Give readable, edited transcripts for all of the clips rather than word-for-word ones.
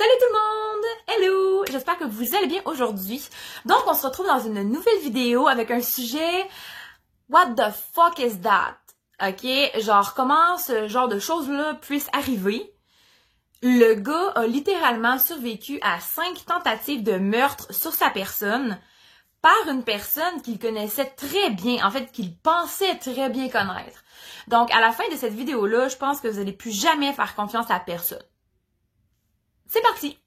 Salut tout le monde! Hello! J'espère que vous allez bien aujourd'hui. Donc, on se retrouve dans une nouvelle vidéo avec un sujet What the fuck is that? Ok? Genre, comment ce genre de choses-là puisse arriver? Le gars a littéralement survécu à 5 tentatives de meurtre sur sa personne par une personne qu'il connaissait très bien, en fait, qu'il pensait très bien connaître. Donc, à la fin de cette vidéo-là, je pense que vous n'allez plus jamais faire confiance à personne. C'est parti!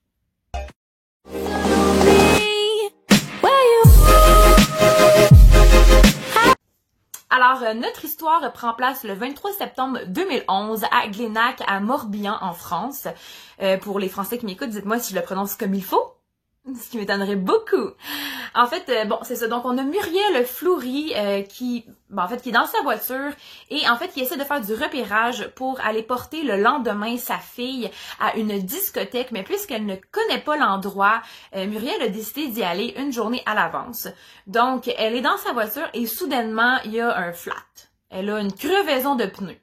Alors, notre histoire prend place le 23 septembre 2011 à Glénac, à Morbihan, en France. Pour les Français qui m'écoutent, dites-moi si je le prononce comme il faut. Ce qui m'étonnerait beaucoup. En fait, bon, c'est ça. Donc, on a Muriel Floury qui est dans sa voiture et en fait, qui essaie de faire du repérage pour aller porter le lendemain sa fille à une discothèque. Mais puisqu'elle ne connaît pas l'endroit, Muriel a décidé d'y aller une journée à l'avance. Donc, elle est dans sa voiture et soudainement, il y a un flat. Elle a une crevaison de pneus.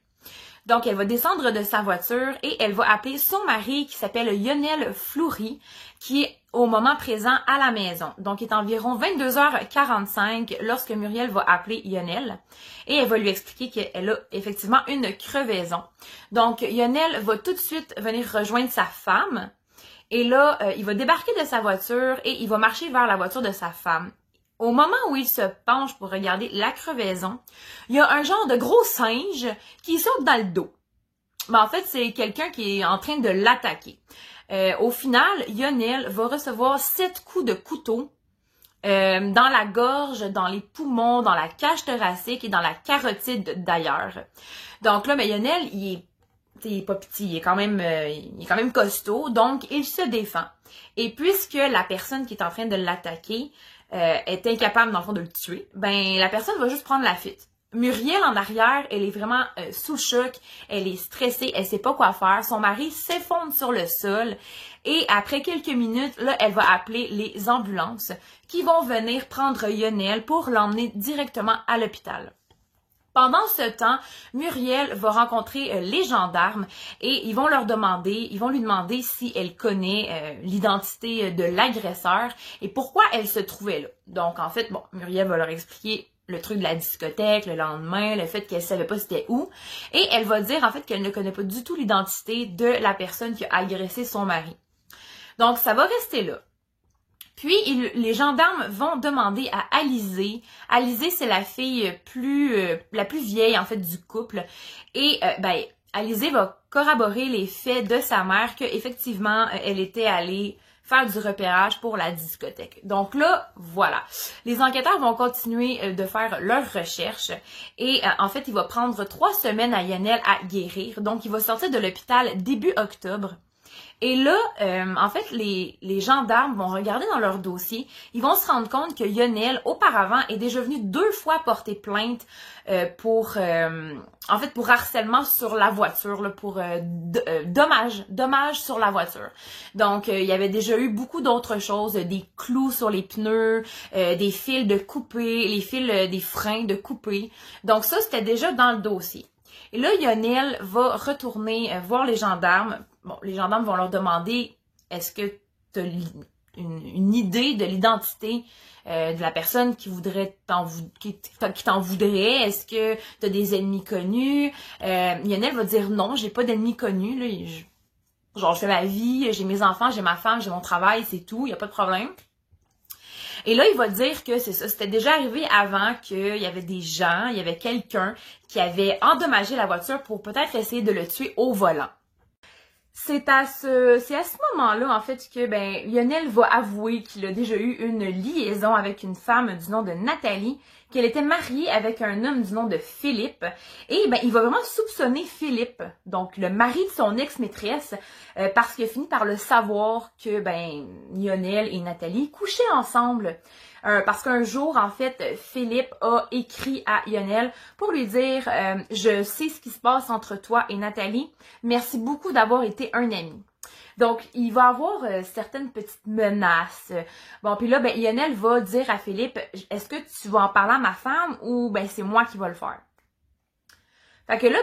Donc, elle va descendre de sa voiture et elle va appeler son mari qui s'appelle Lionel Floury, qui est au moment présent à la maison. Donc, il est environ 22h45 lorsque Muriel va appeler Lionel et elle va lui expliquer qu'elle a effectivement une crevaison. Donc, Lionel va tout de suite venir rejoindre sa femme et là, il va débarquer de sa voiture et il va marcher vers la voiture de sa femme. Au moment où il se penche pour regarder la crevaison, il y a un genre de gros singe qui saute dans le dos. Ben, en fait, c'est quelqu'un qui est en train de l'attaquer. Au final, Lionel va recevoir 7 coups de couteau dans la gorge, dans les poumons, dans la cage thoracique et dans la carotide d'ailleurs. Donc là, ben, Lionel, il est pas petit, il est quand même costaud, donc il se défend. Et puisque la personne qui est en train de l'attaquer est incapable, dans le fond, de le tuer, ben la personne va juste prendre la fuite. Muriel, en arrière, elle est vraiment sous choc, elle est stressée, elle sait pas quoi faire. Son mari s'effondre sur le sol et après quelques minutes, là, elle va appeler les ambulances qui vont venir prendre Lionel pour l'emmener directement à l'hôpital. Pendant ce temps, Muriel va rencontrer les gendarmes et ils vont lui demander si elle connaît l'identité de l'agresseur et pourquoi elle se trouvait là. Donc en fait, bon, Muriel va leur expliquer le truc de la discothèque, le lendemain, le fait qu'elle savait pas c'était où et elle va dire en fait qu'elle ne connaît pas du tout l'identité de la personne qui a agressé son mari. Donc ça va rester là. Puis, les gendarmes vont demander à Alizée. Alizée, c'est la fille la plus vieille, en fait, du couple. Et, Alizée va corroborer les faits de sa mère qu'effectivement, elle était allée faire du repérage pour la discothèque. Donc là, voilà. Les enquêteurs vont continuer de faire leurs recherches. Et, en fait, il va prendre 3 semaines à Lionel à guérir. Donc, il va sortir de l'hôpital début octobre. Et là, en fait, les gendarmes vont regarder dans leur dossier, ils vont se rendre compte que Lionel, auparavant, est déjà venu 2 fois porter plainte pour harcèlement sur la voiture, là, pour dommage sur la voiture. Donc, il y avait déjà eu beaucoup d'autres choses, des clous sur les pneus, des fils de couper, les fils des freins de couper. Donc ça, c'était déjà dans le dossier. Et là, Lionel va retourner voir les gendarmes. Bon, les gendarmes vont leur demander, est-ce que tu as une idée de l'identité de la personne qui t'en voudrait? Est-ce que tu as des ennemis connus? Lionel va dire non, j'ai pas d'ennemis connus. Là, je fais ma vie, j'ai mes enfants, j'ai ma femme, j'ai mon travail, c'est tout, il n'y a pas de problème. Et là, il va dire que c'est ça, c'était déjà arrivé avant qu'il y avait des gens, il y avait quelqu'un qui avait endommagé la voiture pour peut-être essayer de le tuer au volant. C'est à ce moment-là, en fait, que Lionel va avouer qu'il a déjà eu une liaison avec une femme du nom de Nathalie, qu'elle était mariée avec un homme du nom de Philippe. Et il va vraiment soupçonner Philippe, donc le mari de son ex-maîtresse, parce qu'il a fini par le savoir que Lionel et Nathalie couchaient ensemble. Parce qu'un jour, en fait, Philippe a écrit à Lionel pour lui dire « Je sais ce qui se passe entre toi et Nathalie. Merci beaucoup d'avoir été un ami. » Donc, il va avoir certaines petites menaces. Bon, puis là, Lionel va dire à Philippe « Est-ce que tu vas en parler à ma femme ou c'est moi qui vais le faire? » Fait que là,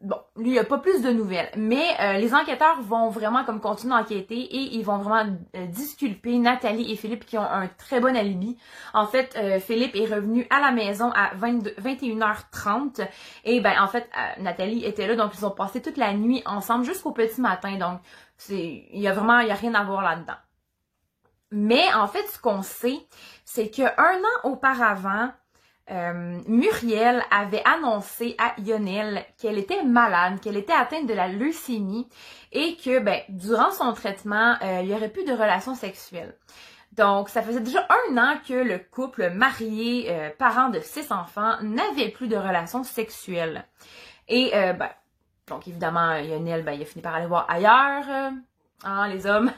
bon, lui, il n'y a pas plus de nouvelles. Mais les enquêteurs vont vraiment comme continuer d'enquêter et ils vont vraiment disculper Nathalie et Philippe qui ont un très bon alibi. En fait, Philippe est revenu à la maison à 21h30 et ben en fait, Nathalie était là, donc ils ont passé toute la nuit ensemble jusqu'au petit matin. Donc, il y a rien à voir là-dedans. Mais en fait, ce qu'on sait, c'est que 1 an auparavant, Muriel avait annoncé à Lionel qu'elle était malade, qu'elle était atteinte de la leucémie et que, ben, durant son traitement, il y aurait plus de relations sexuelles. Donc, ça faisait déjà 1 an que le couple marié, parent de 6 enfants, n'avait plus de relations sexuelles. Et, ben, donc évidemment, Lionel, ben, il a fini par aller voir ailleurs, hein, les hommes.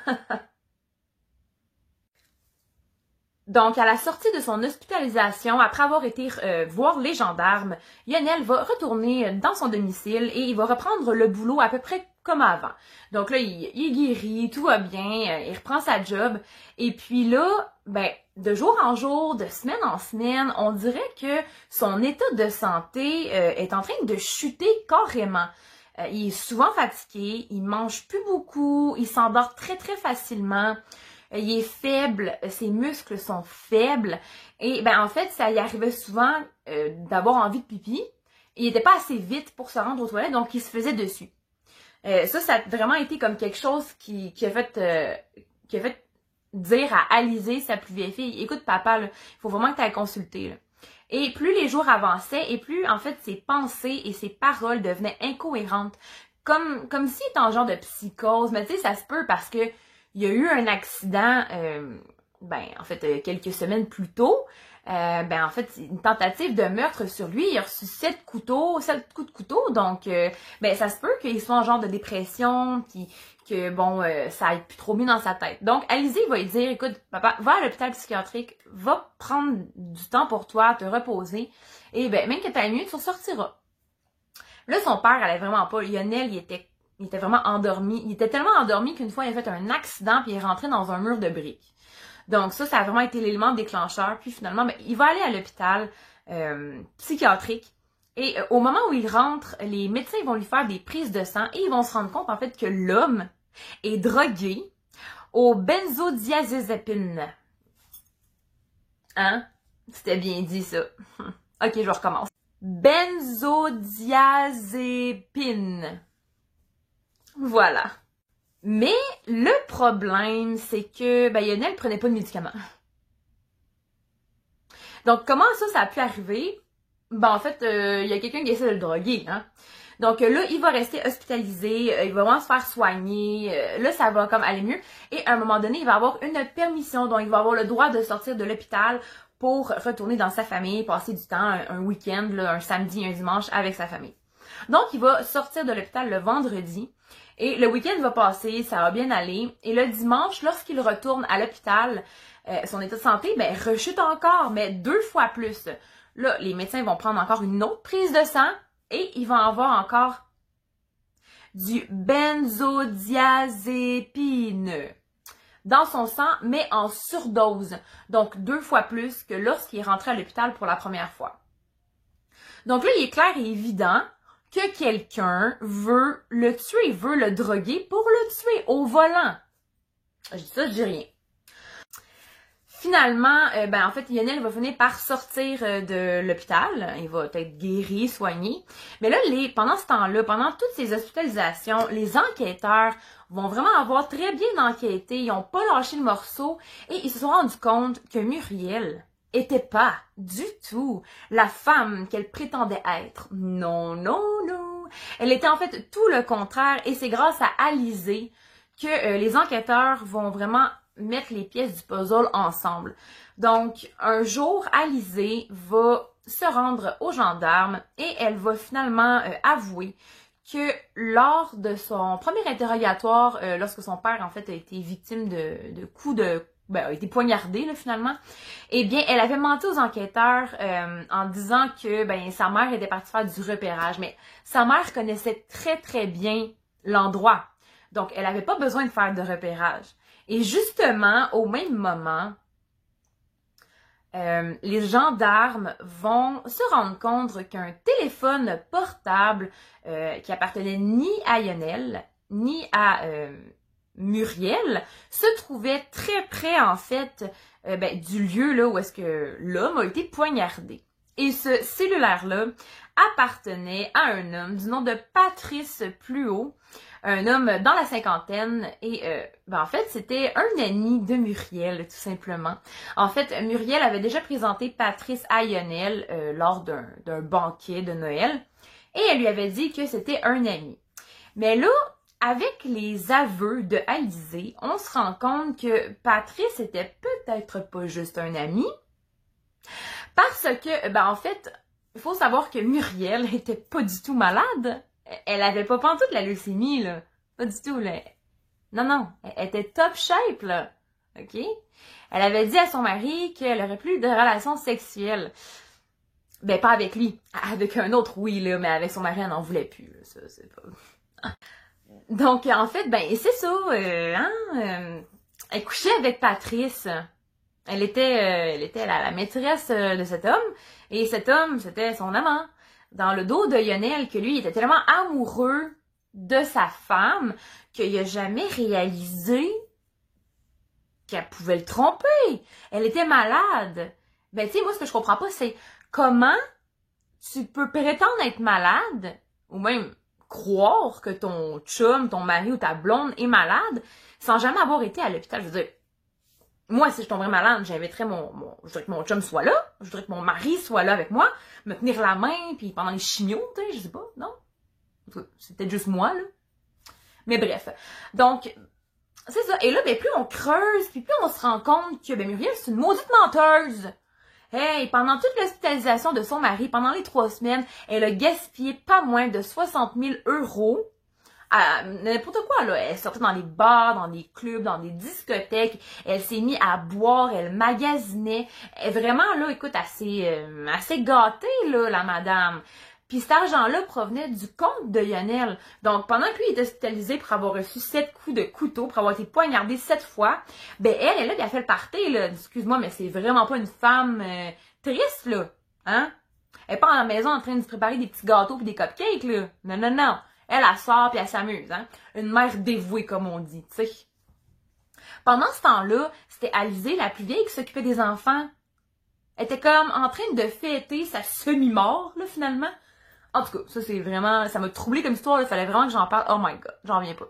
Donc, à la sortie de son hospitalisation, après avoir été voir les gendarmes, Lionel va retourner dans son domicile et il va reprendre le boulot à peu près comme avant. Donc là, il est guéri, tout va bien, il reprend sa job. Et puis là, ben, de jour en jour, de semaine en semaine, on dirait que son état de santé est en train de chuter carrément. Il est souvent fatigué, il mange plus beaucoup, il s'endort très très facilement. Il est faible, ses muscles sont faibles. Et ben en fait, ça y arrivait souvent d'avoir envie de pipi. Il était pas assez vite pour se rendre aux toilettes, donc il se faisait dessus. Ça a vraiment été comme quelque chose qui a fait dire à Alizée, sa plus vieille fille, écoute papa, il faut vraiment que tu ailles consulter. Là. Et plus les jours avançaient, et plus en fait ses pensées et ses paroles devenaient incohérentes. Comme s'il était en genre de psychose, mais tu sais, ça se peut parce que il y a eu un accident, quelques semaines plus tôt. En fait, une tentative de meurtre sur lui. Il a reçu 7 coups de couteau. Donc, ça se peut qu'il soit en genre de dépression, ça aille plus trop mieux dans sa tête. Donc, Alizée va lui dire, écoute, papa, va à l'hôpital psychiatrique, va prendre du temps pour toi, te reposer. Et même que t'ailles mieux, tu ressortiras. Là, son père allait vraiment pas. Lionel, il était vraiment endormi. Il était tellement endormi qu'une fois, il a fait un accident puis il est rentré dans un mur de briques. Donc ça a vraiment été l'élément déclencheur. Puis finalement, il va aller à l'hôpital psychiatrique. Et au moment où il rentre, les médecins vont lui faire des prises de sang et ils vont se rendre compte en fait que l'homme est drogué au benzodiazépine. Hein? C'était bien dit ça. Ok, je recommence. Benzodiazépine. Voilà. Mais le problème, c'est que Lionel prenait pas de médicaments. Donc, comment ça a pu arriver? En fait, il y a quelqu'un qui essaie de le droguer, hein. Donc là, il va rester hospitalisé, il va vraiment se faire soigner, là, ça va comme aller mieux. Et à un moment donné, il va avoir une permission, donc il va avoir le droit de sortir de l'hôpital pour retourner dans sa famille, passer du temps, un week-end, un samedi, un dimanche avec sa famille. Donc, il va sortir de l'hôpital le vendredi. Et le week-end va passer, ça va bien aller. Et le dimanche, lorsqu'il retourne à l'hôpital, son état de santé, rechute encore, mais 2 fois plus. Là, les médecins vont prendre encore une autre prise de sang et ils vont avoir encore du benzodiazépine dans son sang, mais en surdose. Donc, 2 fois plus que lorsqu'il est rentré à l'hôpital pour la première fois. Donc là, il est clair et évident que quelqu'un veut le tuer, veut le droguer pour le tuer au volant. Je dis ça, je dis rien. Finalement, en fait, Lionel va finir par sortir de l'hôpital. Il va être guéri, soigné. Mais là, pendant ce temps-là, pendant toutes ces hospitalisations, les enquêteurs vont vraiment avoir très bien enquêté. Ils n'ont pas lâché le morceau et ils se sont rendus compte que Muriel était pas du tout la femme qu'elle prétendait être. Non, non, non. Elle était en fait tout le contraire et c'est grâce à Alizée que les enquêteurs vont vraiment mettre les pièces du puzzle ensemble. Donc, un jour, Alizée va se rendre aux gendarmes et elle va finalement avouer que lors de son premier interrogatoire, lorsque son père, en fait, a été victime de coups a été poignardé, là, finalement, eh bien, elle avait menti aux enquêteurs en disant que sa mère était partie faire du repérage. Mais sa mère connaissait très, très bien l'endroit. Donc, elle n'avait pas besoin de faire de repérage. Et justement, au même moment, les gendarmes vont se rendre compte qu'un téléphone portable qui appartenait ni à Lionel, ni à Muriel, se trouvait très près, en fait, du lieu là où est-ce que l'homme a été poignardé. Et ce cellulaire-là appartenait à un homme du nom de Patrice Pluhaut, un homme dans la cinquantaine, et en fait, c'était un ami de Muriel, tout simplement. En fait, Muriel avait déjà présenté Patrice à Lionel lors d'un banquet de Noël, et elle lui avait dit que c'était un ami. Mais là, avec les aveux de Alizée, on se rend compte que Patrice était peut-être pas juste un ami, parce que, en fait, il faut savoir que Muriel était pas du tout malade. Elle avait pas pantoute la leucémie, là. Pas du tout, là. Non, elle était top shape, là. OK? Elle avait dit à son mari qu'elle aurait plus de relations sexuelles. Pas avec lui. Avec un autre, oui, là, mais avec son mari, elle n'en voulait plus, là. Ça, c'est pas... Donc, en fait, c'est ça, elle couchait avec Patrice. Elle était la maîtresse de cet homme, et cet homme, c'était son amant. Dans le dos de Lionel, que lui, il était tellement amoureux de sa femme qu'il n'a jamais réalisé qu'elle pouvait le tromper. Elle était malade. Tu sais, moi, ce que je comprends pas, c'est comment tu peux prétendre être malade, ou même croire que ton chum, ton mari ou ta blonde est malade, sans jamais avoir été à l'hôpital. Je veux dire, moi, si je tomberais malade, j'inviterais je voudrais que mon chum soit là, je voudrais que mon mari soit là avec moi, me tenir la main, puis pendant les chimios, tu sais, je sais pas, non? C'est peut-être juste moi, là. Mais bref. Donc, c'est ça. Et là, plus on creuse, puis plus on se rend compte que, Muriel, c'est une maudite menteuse. Hey, pendant toute l'hospitalisation de son mari, pendant les 3 semaines, elle a gaspillé pas moins de 60 000 € à n'importe quoi, là. Elle sortait dans les bars, dans des clubs, dans des discothèques. Elle s'est mise à boire, elle magasinait. Elle est vraiment, là, écoute, assez gâtée, là, la madame. Puis cet argent-là provenait du compte de Lionel. Donc, pendant que lui était hospitalisé pour avoir reçu 7 coups de couteau, pour avoir été poignardé 7 fois, elle a fait le party, là. Excuse-moi, mais c'est vraiment pas une femme triste, là. Hein? Elle est pas à la maison en train de se préparer des petits gâteaux pis des cupcakes, là. Non. Elle sort puis elle s'amuse, hein. Une mère dévouée, comme on dit, tu sais. Pendant ce temps-là, c'était Alizée, la plus vieille, qui s'occupait des enfants. Elle était comme en train de fêter sa semi-mort, là, finalement. En tout cas, ça, c'est vraiment... Ça m'a troublé comme histoire, il fallait vraiment que j'en parle. Oh my god, j'en reviens pas.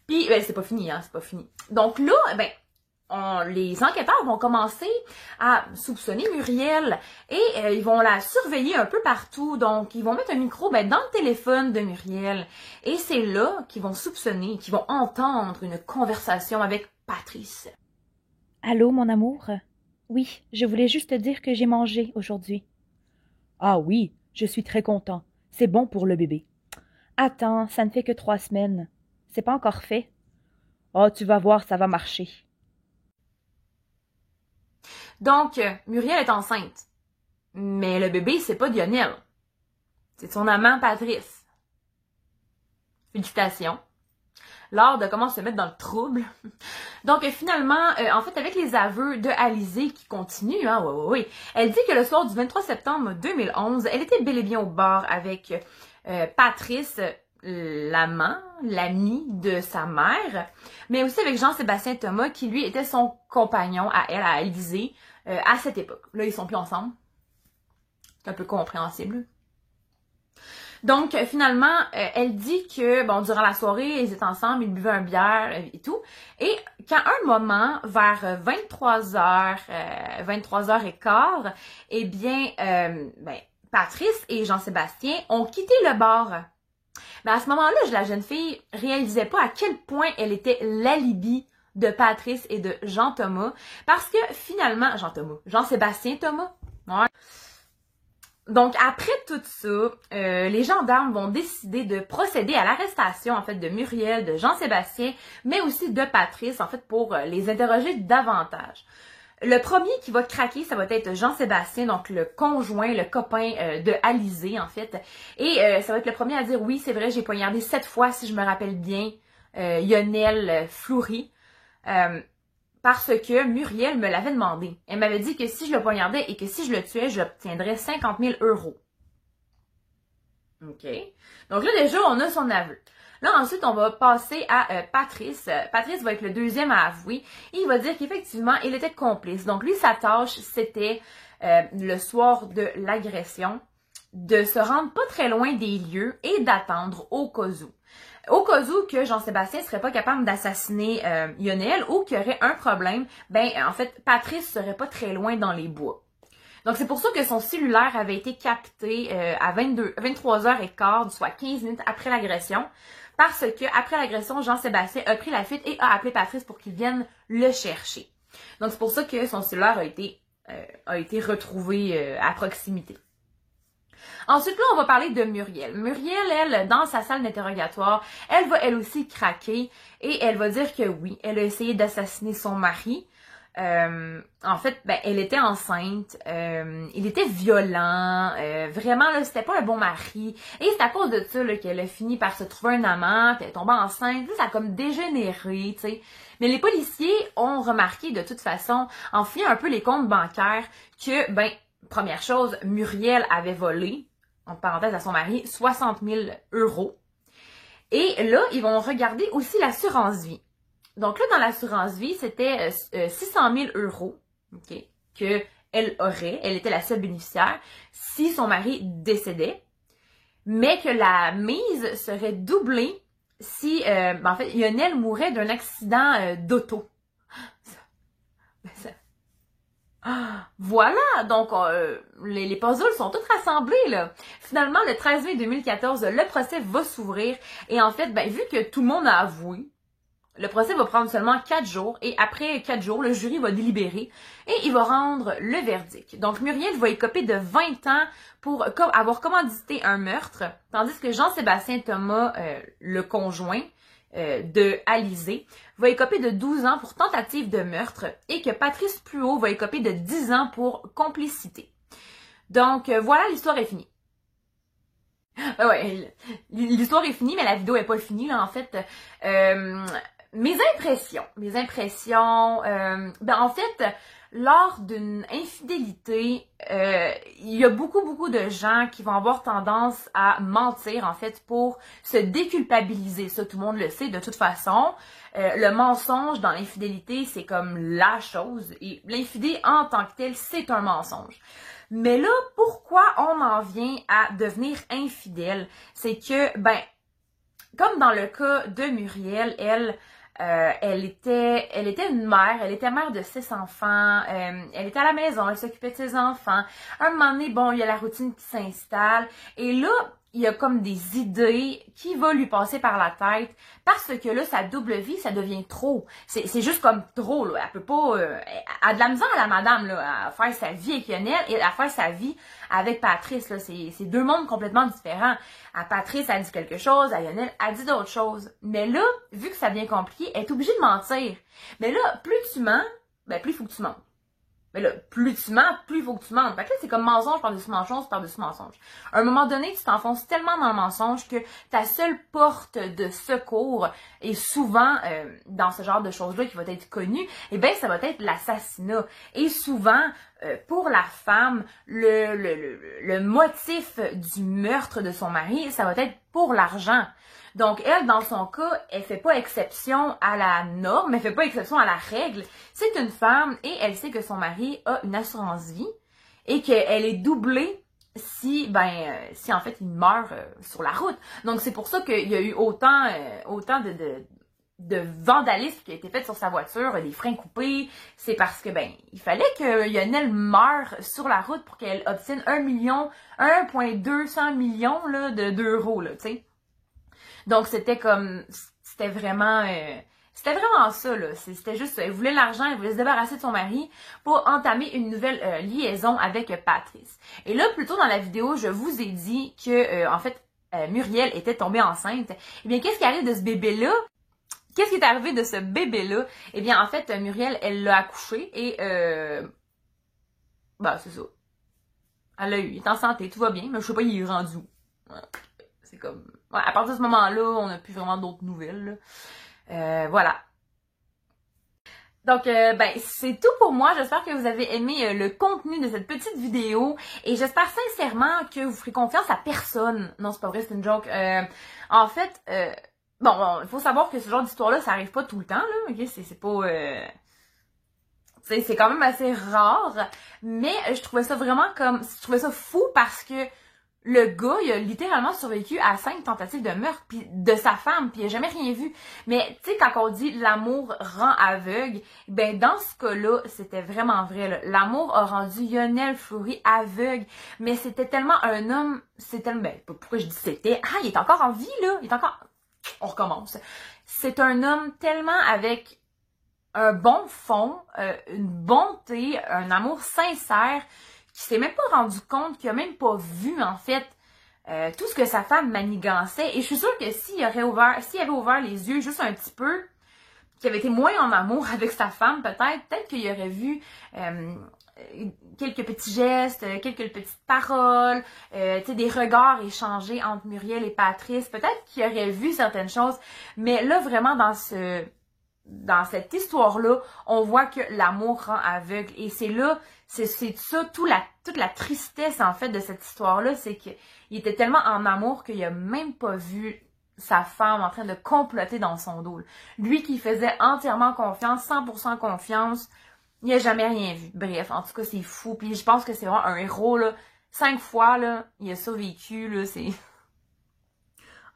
Puis, c'est pas fini, hein, c'est pas fini. Donc là, les enquêteurs vont commencer à soupçonner Muriel et ils vont la surveiller un peu partout. Donc, ils vont mettre un micro dans le téléphone de Muriel. Et c'est là qu'ils vont soupçonner, qu'ils vont entendre une conversation avec Patrice. Allô, mon amour? Oui, je voulais juste te dire que j'ai mangé aujourd'hui. Ah oui, je suis très content. C'est bon pour le bébé. Attends, ça ne fait que 3 semaines. C'est pas encore fait. Oh, tu vas voir, ça va marcher. Donc, Muriel est enceinte. Mais le bébé, c'est pas Lionel. C'est son amant Patrice. Félicitations. L'art de comment se mettre dans le trouble. Donc, finalement, en fait, avec les aveux de Alizée qui continuent, hein, oui, elle dit que le soir du 23 septembre 2011, elle était bel et bien au bar avec Patrice, l'amant, l'ami de sa mère, mais aussi avec Jean-Sébastien Thomas, qui lui était son compagnon à elle, à Alizée, à cette époque. Là, ils sont plus ensemble. C'est un peu compréhensible. Donc, finalement, elle dit que, durant la soirée, ils étaient ensemble, ils buvaient un bière et tout. Et qu'à un moment, vers 23h, 23h15, eh bien, Patrice et Jean-Sébastien ont quitté le bar. Mais à ce moment-là, la jeune fille réalisait pas à quel point elle était l'alibi de Patrice et de Jean-Thomas. Parce que, finalement, Jean-Sébastien Thomas, ouais. Donc, après tout ça, les gendarmes vont décider de procéder à l'arrestation, en fait, de Muriel, de Jean-Sébastien, mais aussi de Patrice, en fait, pour les interroger davantage. Le premier qui va craquer, ça va être Jean-Sébastien, donc le conjoint, le copain de Alizée, en fait. Et ça va être le premier à dire, oui, c'est vrai, j'ai poignardé 7 fois, si je me rappelle bien, Lionel Fleury. parce que Muriel me l'avait demandé. Elle m'avait dit que si je le poignardais et que si je le tuais, j'obtiendrais 50 000 euros. OK. Donc là, déjà, on a son aveu. Là, ensuite, on va passer à Patrice. Patrice va être le deuxième à avouer. Et il va dire qu'effectivement, il était complice. Donc lui, sa tâche, c'était le soir de l'agression, de se rendre pas très loin des lieux et d'attendre au cas où. Au cas où que Jean-Sébastien serait pas capable d'assassiner Lionel ou qu'il y aurait un problème, ben en fait, Patrice serait pas très loin dans les bois. Donc, c'est pour ça que son cellulaire avait été capté à 23h15, soit 15 minutes après l'agression, parce que après l'agression, Jean-Sébastien a pris la fuite et a appelé Patrice pour qu'il vienne le chercher. Donc, c'est pour ça que son cellulaire a été retrouvé à proximité. Ensuite, là, on va parler de Muriel. Muriel, elle, dans sa salle d'interrogatoire, elle va elle aussi craquer et elle va dire que oui, elle a essayé d'assassiner son mari. En fait, ben, elle était enceinte, il était violent, vraiment, là, c'était pas un bon mari. Et c'est à cause de ça, là, qu'elle a fini par se trouver un amant, elle est tombée enceinte, ça a comme dégénéré, tu sais. Mais les policiers ont remarqué, de toute façon, en fouillant un peu les comptes bancaires, que, ben, première chose, Muriel avait volé, en parenthèse à son mari, 60 000 euros. Et là, ils vont regarder aussi l'assurance vie. Donc là, dans l'assurance vie, c'était 600 000 euros, OK, qu'elle aurait, elle était la seule bénéficiaire, si son mari décédait, mais que la mise serait doublée si, en fait, Lionel mourait d'un accident d'auto. Voilà, donc les puzzles sont tous rassemblés, là. Finalement, le 13 mai 2014, le procès va s'ouvrir, et en fait, ben, vu que tout le monde a avoué, le procès va prendre seulement 4 jours et après 4 jours, le jury va délibérer et il va rendre le verdict. Donc, Muriel va écoper de 20 ans pour avoir commandité un meurtre, tandis que Jean-Sébastien Thomas, le conjoint de Alizée, va écoper de 12 ans pour tentative de meurtre et que Patrice Pluot va écoper de 10 ans pour complicité. Donc, voilà, l'histoire est finie. Ouais, l'histoire est finie, mais la vidéo est pas finie, là, en fait. Mes impressions, ben en fait, lors d'une infidélité, il y a beaucoup de gens qui vont avoir tendance à mentir, en fait, pour se déculpabiliser. Ça, tout le monde le sait de toute façon. Le mensonge dans l'infidélité, c'est comme la chose. Et l'infidélité en tant que tel, c'est un mensonge. Mais là, pourquoi on en vient à devenir infidèle? C'est que, ben, comme dans le cas de Muriel, elle était une mère, elle était mère de 6 enfants, elle était à la maison, elle s'occupait de ses enfants. À un moment donné, bon, il y a la routine qui s'installe, et là, il y a comme des idées qui vont lui passer par la tête, parce que là, sa double vie, ça devient trop. C'est juste comme trop, là. Elle peut pas... elle a de la misère à la madame, là, à faire sa vie avec Lionel et à faire sa vie avec Patrice, là. C'est deux mondes complètement différents. À Patrice, elle dit quelque chose, à Lionel, elle dit d'autres choses. Mais là, vu que ça devient compliqué, elle est obligée de mentir. Mais là, plus tu mens, ben plus il faut que tu mentes. Mais là, plus tu mens, plus il faut que tu mentes. Fait que là, c'est comme mensonge par-dessus mensonge par-dessus mensonge. À un moment donné, tu t'enfonces tellement dans le mensonge que ta seule porte de secours est souvent, dans ce genre de choses-là qui va être connue, eh bien, ça va être l'assassinat. Et souvent, pour la femme, le motif du meurtre de son mari, ça va être pour l'argent. Donc, elle, dans son cas, elle fait pas exception à la norme, elle fait pas exception à la règle. C'est une femme et elle sait que son mari a une assurance vie et qu'elle est doublée si en fait il meurt sur la route. Donc, c'est pour ça qu'il y a eu autant de vandalisme qui a été fait sur sa voiture, des freins coupés. C'est parce que, il fallait que Lionel meure sur la route pour qu'elle obtienne 1,2 million là, d'euros, là, tu sais. Donc, c'était vraiment ça, là. C'était juste ça. Elle voulait l'argent, elle voulait se débarrasser de son mari pour entamer une nouvelle liaison avec Patrice. Et là, plus tôt dans la vidéo, je vous ai dit que, en fait, Muriel était tombée enceinte. Eh bien, qu'est-ce qui arrive de ce bébé-là? Qu'est-ce qui est arrivé de ce bébé-là? Eh bien, en fait, Muriel, elle l'a accouché et, c'est ça. Elle l'a eu, il est en santé, tout va bien, mais je sais pas, il est rendu où. C'est comme... Ouais, à partir de ce moment-là, on n'a plus vraiment d'autres nouvelles. Voilà. Donc, ben, c'est tout pour moi. J'espère que vous avez aimé le contenu de cette petite vidéo. Et j'espère sincèrement que vous ferez confiance à personne. Non, c'est pas vrai, c'est une joke. En fait, bon, il faut savoir que ce genre d'histoire-là, ça arrive pas tout le temps, là. Ok, c'est pas... c'est quand même assez rare. Mais je trouvais ça vraiment comme... Je trouvais ça fou parce que le gars, il a littéralement survécu à 5 tentatives de meurtre de sa femme, puis il a jamais rien vu. Mais tu sais, quand on dit l'amour rend aveugle, ben dans ce cas-là, c'était vraiment vrai. L'amour a rendu Lionel Fleury aveugle, mais c'était tellement un homme, c'est tellement, ben pourquoi je dis c'était, ah il est encore en vie là, il est encore, on recommence. C'est un homme tellement avec un bon fond, une bonté, un amour sincère, qui s'est même pas rendu compte, qui a même pas vu, en fait, tout ce que sa femme manigançait. Et je suis sûre que s'il avait ouvert les yeux juste un petit peu, qu'il avait été moins en amour avec sa femme, peut-être qu'il aurait vu quelques petits gestes, quelques petites paroles, tu sais, des regards échangés entre Muriel et Patrice. Peut-être qu'il aurait vu certaines choses, mais là, vraiment, dans cette histoire-là, on voit que l'amour rend aveugle. Et c'est là, c'est ça, toute la tristesse, en fait, de cette histoire-là, c'est qu'il était tellement en amour qu'il a même pas vu sa femme en train de comploter dans son dos. Lui qui faisait entièrement confiance, 100% confiance, il a jamais rien vu. Bref, en tout cas, c'est fou. Puis je pense que c'est vraiment un héros, là. 5 fois, là, il a survécu, là, c'est...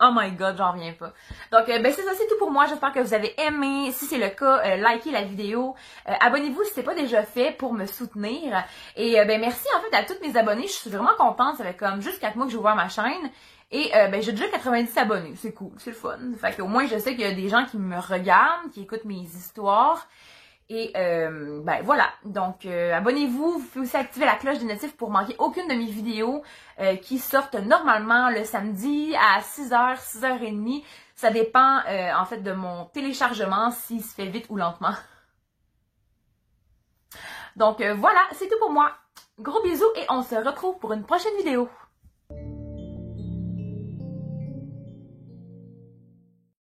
Oh my god, j'en reviens pas. Donc, ben c'est ça, c'est tout pour moi. J'espère que vous avez aimé. Si c'est le cas, likez la vidéo. Abonnez-vous si c'est pas déjà fait pour me soutenir. Et ben merci en fait à toutes mes abonnés. Je suis vraiment contente. Ça fait comme juste 4 mois que j'ai ouvert ma chaîne. Et ben j'ai déjà 90 abonnés. C'est cool, c'est le fun. Fait qu'au moins je sais qu'il y a des gens qui me regardent, qui écoutent mes histoires. Et ben voilà, donc abonnez-vous, vous pouvez aussi activer la cloche des notifs pour manquer aucune de mes vidéos qui sortent normalement le samedi à 6h, 6h30. Ça dépend en fait de mon téléchargement, s'il se fait vite ou lentement. Donc voilà, c'est tout pour moi. Gros bisous et on se retrouve pour une prochaine vidéo.